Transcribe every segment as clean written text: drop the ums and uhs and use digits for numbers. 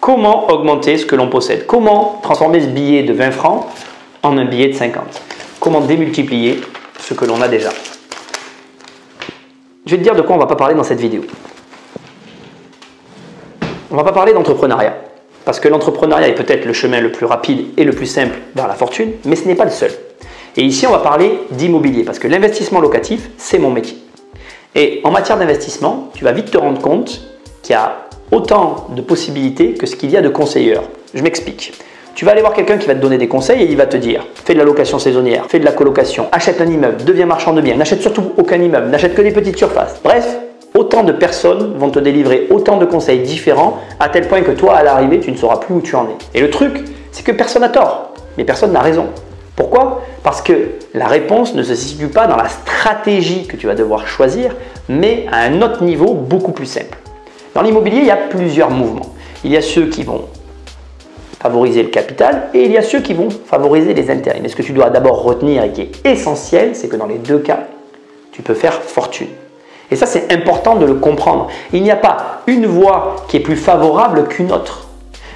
Comment augmenter ce que l'on possède? Comment transformer ce billet de 20 francs en un billet de 50? Comment démultiplier ce que l'on a déjà? Je vais te dire de quoi on ne va pas parler dans cette vidéo. On ne va pas parler d'entrepreneuriat, parce que l'entrepreneuriat est peut-être le chemin le plus rapide et le plus simple vers la fortune, mais ce n'est pas le seul. Et ici, on va parler d'immobilier, parce que l'investissement locatif, c'est mon métier. Et en matière d'investissement, tu vas vite te rendre compte qu'il y a autant de possibilités que ce qu'il y a de conseilleurs. Je m'explique. Tu vas aller voir quelqu'un qui va te donner des conseils et il va te dire fais de la location saisonnière, fais de la colocation, achète un immeuble, deviens marchand de biens, n'achète surtout aucun immeuble, n'achète que des petites surfaces. Bref, autant de personnes vont te délivrer autant de conseils différents à tel point que toi, à l'arrivée, tu ne sauras plus où tu en es. Et le truc, c'est que personne n'a tort, mais personne n'a raison. Pourquoi? Parce que la réponse ne se situe pas dans la stratégie que tu vas devoir choisir, mais à un autre niveau beaucoup plus simple. Dans l'immobilier, il y a plusieurs mouvements. Il y a ceux qui vont favoriser le capital et il y a ceux qui vont favoriser les intérêts. Mais ce que tu dois d'abord retenir et qui est essentiel, c'est que dans les deux cas, tu peux faire fortune. Et ça, c'est important de le comprendre. Il n'y a pas une voie qui est plus favorable qu'une autre.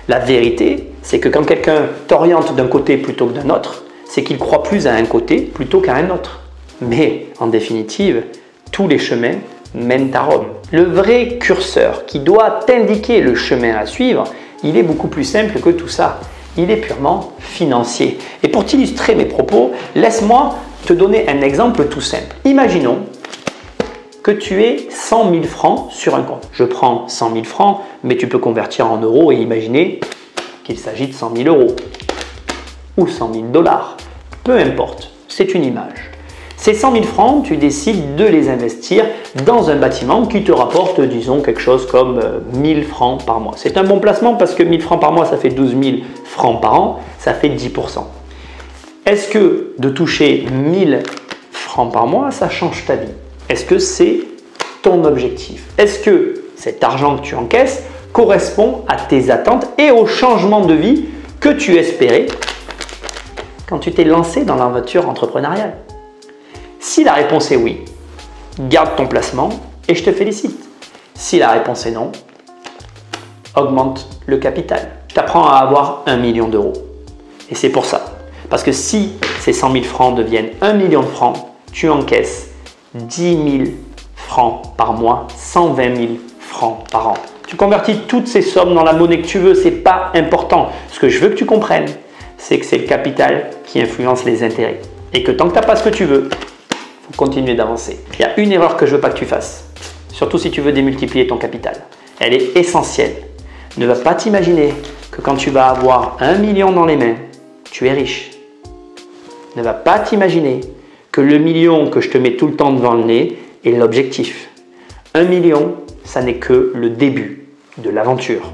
La vérité, c'est que quand quelqu'un t'oriente d'un côté plutôt que d'un autre, c'est qu'il croit plus à un côté plutôt qu'à un autre. Mais en définitive, tous les chemins mènent à Rome. Le vrai curseur qui doit t'indiquer le chemin à suivre, il est beaucoup plus simple que tout ça. Il est purement financier. Et pour t'illustrer mes propos, laisse-moi te donner un exemple tout simple. Imaginons que tu aies 100 000 francs sur un compte. Je prends 100 000 francs, mais tu peux convertir en euros et imaginer qu'il s'agit de 100 000 euros ou 100 000 dollars. Peu importe, c'est une image. Ces 100 000 francs, tu décides de les investir dans un bâtiment qui te rapporte, disons, quelque chose comme 1000 francs par mois. C'est un bon placement parce que 1000 francs par mois, ça fait 12 000 francs par an, ça fait 10%. Est-ce que de toucher 1000 francs par mois, ça change ta vie? Est-ce que c'est ton objectif? Est-ce que cet argent que tu encaisses correspond à tes attentes et au changement de vie que tu espérais quand tu t'es lancé dans l'aventure entrepreneuriale? Si la réponse est oui, garde ton placement et je te félicite. Si la réponse est non, augmente le capital. Je t'apprends à avoir 1 million d'euros. Et c'est pour ça. Parce que si ces 100 000 francs deviennent 1 million de francs, tu encaisses 10 000 francs par mois, 120 000 francs par an. Tu convertis toutes ces sommes dans la monnaie que tu veux, ce n'est pas important. Ce que je veux que tu comprennes, c'est que c'est le capital qui influence les intérêts. Et que tant que tu n'as pas ce que tu veux, il faut continuer d'avancer. Il y a une erreur que je ne veux pas que tu fasses, surtout si tu veux démultiplier ton capital. Elle est essentielle. Ne va pas t'imaginer que quand tu vas avoir 1 million dans les mains, tu es riche. Ne va pas t'imaginer que le million que je te mets tout le temps devant le nez est l'objectif. 1 million, ça n'est que le début de l'aventure.